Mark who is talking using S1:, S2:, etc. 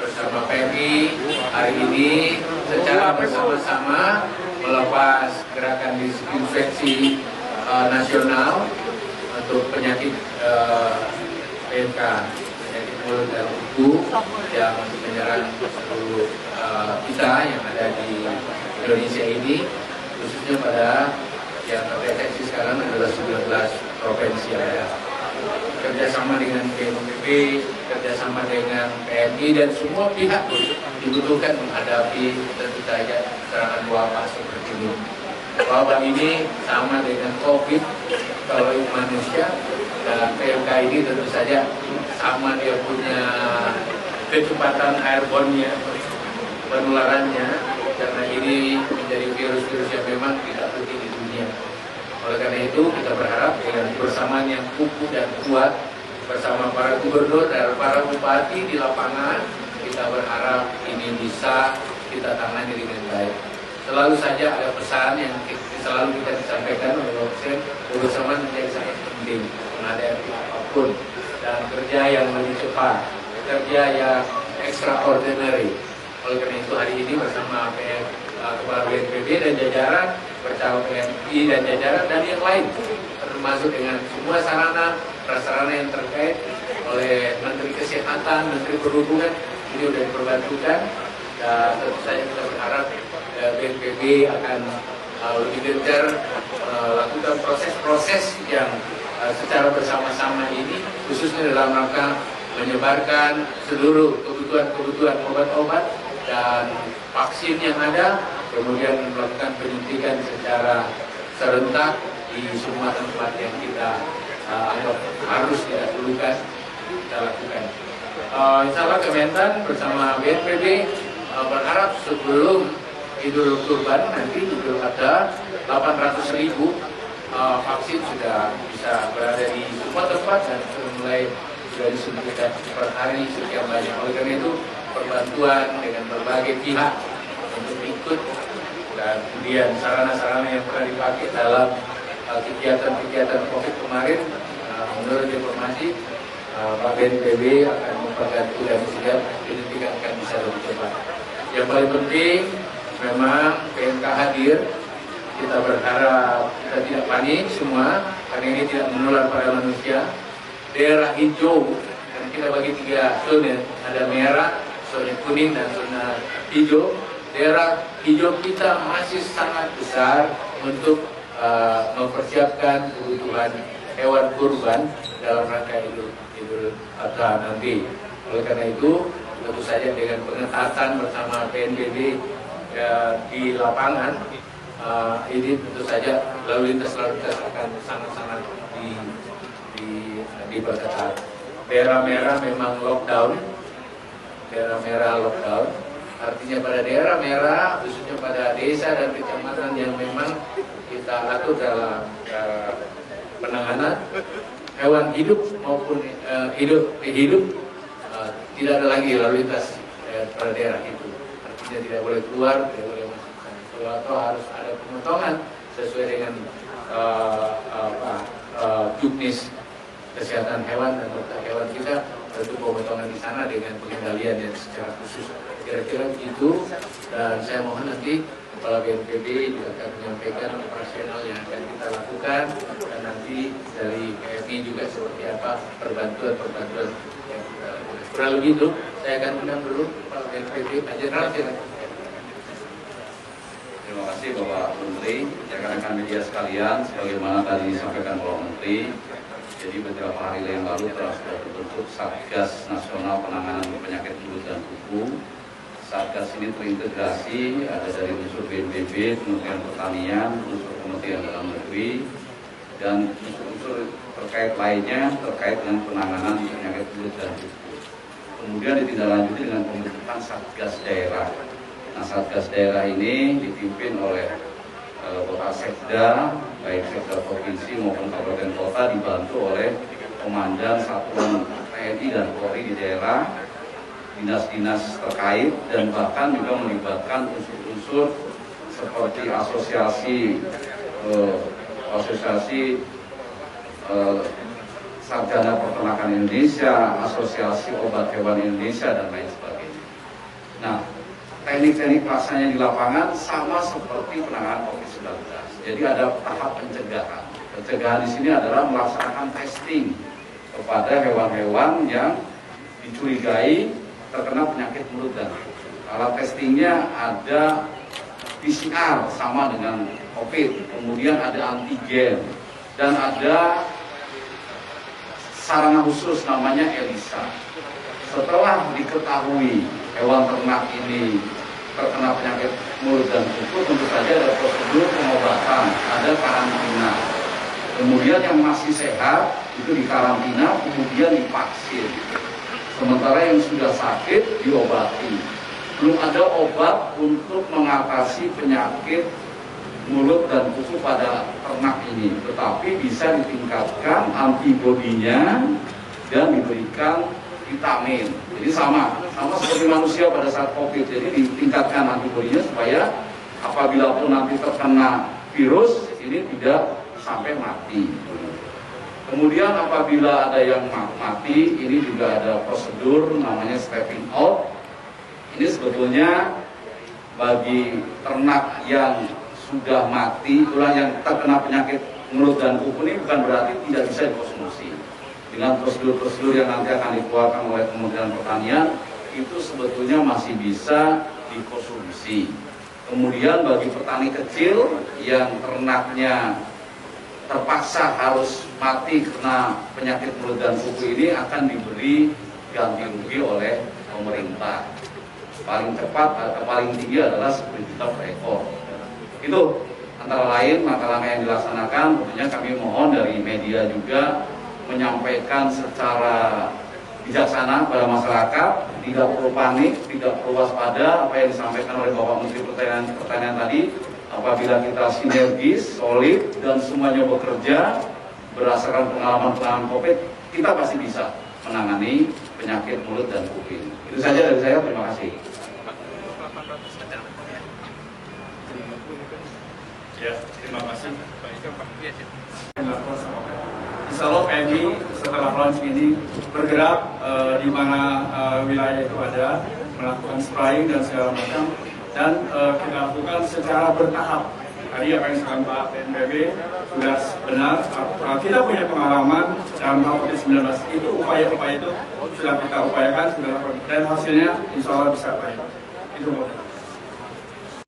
S1: Bersama PMI hari ini secara bersama-sama melepas gerakan disinfeksi nasional untuk penyakit PMK, penyakit mulut dan kuku yang menyerang seluruh kita yang ada di Indonesia ini, khususnya pada yang terdeteksi sekarang adalah 19 provinsi yang ada. Kerjasama dengan BNPB, kerjasama dengan PMI dan semua pihak dibutuhkan menghadapi tentu saja serangan wabah seperti ini. Wabah ini sama dengan COVID kalau itu manusia, dan PMK ini tentu saja sama, dia punya kecepatan airborne-nya, penularannya, karena ini menjadi virus-virus yang memang tidak putih di dunia. Oleh karena itu kita berharap dengan kebersamaan yang kukuh dan kuat bersama para gubernur dan para bupati di lapangan, kita berharap ini bisa kita tangani dengan baik. Selalu saja ada pesan yang selalu kita disampaikan oleh Presiden, kebersamaan menjadi sangat penting menghadapi apapun, dan kerja yang lebih cepat, kerja yang extraordinary. Oleh karena itu hari ini bersama Kepala BNPB dan jajaran, bersama PMI dan jajaran dan yang lain, termasuk dengan semua sarana prasarana yang terkait oleh Menteri Kesehatan, Menteri Perhubungan, ini sudah diperbantukan, dan tentu saja kita berharap BNPB akan lebih gencar melakukan proses-proses yang secara bersama-sama ini, khususnya dalam rangka menyebarkan seluruh kebutuhan obat-obat dan vaksin yang ada, kemudian melakukan penyuntikan secara serentak di semua tempat yang kita anggap harus kita perlukan, kita lakukan. Insya Allah Kementan bersama BNPB berharap sebelum Idul Kurban nanti Idul Adha 800.000 vaksin sudah bisa berada di semua tempat dan mulai sudah disuntikan per hari sekian banyak. Oleh karena itu perbantuan dengan berbagai pihak untuk ikut, dan kemudian sarana-sarana yang pernah dipakai dalam kegiatan-kegiatan COVID kemarin, menurut informasi Pak BNPB akan membantu dan sehingga penyuntikan akan bisa lebih cepat. Yang paling penting memang PMK hadir. Kita berharap kita tidak panik semua, karena ini tidak menular pada manusia. Daerah hijau, dan kita bagi 3 zona, ada merah, zona kuning, dan zona hijau. Daerah hijau kita masih sangat besar untuk mempersiapkan kebutuhan hewan kurban dalam rangka Idul Adha nanti. Oleh karena itu, tentu saja dengan pengetatan bersama PNPB di lapangan, ini tentu saja lalu lintas akan sangat-sangat diperketat. Daerah merah memang lockdown, artinya pada daerah merah, khususnya pada desa dan kecamatan yang memang kita atur dalam penanganan hewan hidup maupun hidup tidak ada lagi lalu lintas pada daerah itu, artinya tidak boleh keluar, tidak boleh masuk, atau harus ada pemotongan sesuai dengan juknis kesehatan hewan dan dokter hewan kita, tentu pemotongan di sana dengan pengendalian yang secara khusus. Kira-kira begitu, dan saya mohon nanti Kepala BNPB juga akan menyampaikan operasional yang akan kita lakukan, dan nanti dari PMI juga seperti apa perbantuan yang kita lakukan. Kurang lebih itu, saya akan undang dulu Kepala BNPB, Pak Jenderal.
S2: Terima kasih Bapak Menteri, rekan-rekan media sekalian, sebagaimana tadi disampaikan Bapak Menteri. Jadi beberapa hari yang lalu telah sudah terbentuk Satgas Nasional Penanganan Penyakit Mulut dan Kuku. Satgas ini terintegrasi, ada dari unsur BNPB, Kementerian Pertanian, unsur Kementerian Dalam Negeri, dan unsur-unsur terkait lainnya terkait dengan penanganan penyakit mulut dan kuku. Kemudian ditindaklanjuti dengan pembentukan Satgas Daerah. Nah, Satgas Daerah ini dipimpin oleh Bapak Sekda, baik Sekda Provinsi maupun Kabupaten Kota, dibantu oleh Komandan Satuan TNI dan Polri di daerah, dinas-dinas terkait, dan bahkan juga melibatkan unsur-unsur seperti asosiasi Sarjana Peternakan Indonesia, Asosiasi Obat Hewan Indonesia, dan lain sebagainya. Nah, teknik-teknik pelaksanaannya di lapangan sama seperti penanganan COVID-19. Jadi ada tahap pencegahan. Pencegahan di sini adalah melaksanakan testing kepada hewan-hewan yang dicurigai terkena penyakit mulut dan kuku. Alat testingnya ada PCR sama dengan COVID, kemudian ada antigen, dan ada sarana khusus namanya ELISA. Setelah diketahui hewan ternak ini terkena penyakit mulut dan kuku, tentu saja ada prosedur pengobatan, ada karantina. Kemudian yang masih sehat itu dikarantina, kemudian divaksin. Sementara yang sudah sakit diobati. Belum ada obat untuk mengatasi penyakit mulut dan kuku pada ternak ini, tetapi bisa ditingkatkan antibodinya dan diberikan vitamin. Jadi sama seperti manusia pada saat COVID. Jadi ditingkatkan antibodinya supaya apabila pun nanti terkena virus ini tidak sampai mati. Kemudian apabila ada yang mati, ini juga ada prosedur namanya stepping out. Ini sebetulnya bagi ternak yang sudah mati, tulang yang terkena penyakit mulut dan kuku ini bukan berarti tidak bisa dikonsumsi. Dengan prosedur-prosedur yang nanti akan dikeluarkan oleh Kementerian Pertanian, itu sebetulnya masih bisa dikonsumsi. Kemudian bagi petani kecil yang ternaknya terpaksa harus mati karena penyakit mulut dan kuku ini akan diberi ganti rugi oleh pemerintah. Paling cepat atau paling tinggi adalah 10 juta per ekor. Itu antara lain langkah-langkah yang dilaksanakan. Tentunya kami mohon dari media juga menyampaikan secara bijaksana pada masyarakat, tidak perlu panik, tidak perlu waspada. Apa yang disampaikan oleh Bapak Menteri Pertanian tadi, apabila kita sinergis, solid, dan semuanya bekerja berdasarkan pengalaman COVID, kita pasti bisa menangani penyakit mulut dan kuku ini. Itu saja dari saya, terima kasih.
S3: Ya, terima kasih. Insya Allah PMI setelah launch ini bergerak di mana wilayah itu ada, melakukan spraying dan segala macam, dan kita lakukan secara bertahap. Tadi apa yang disampaikan Pak BNPB sudah benar. Kita punya pengalaman dalam hal COVID-19 itu, upaya-upaya itu sudah kita upayakan, sudah lakukan, dan hasilnya insya Allah bisa baik. Itu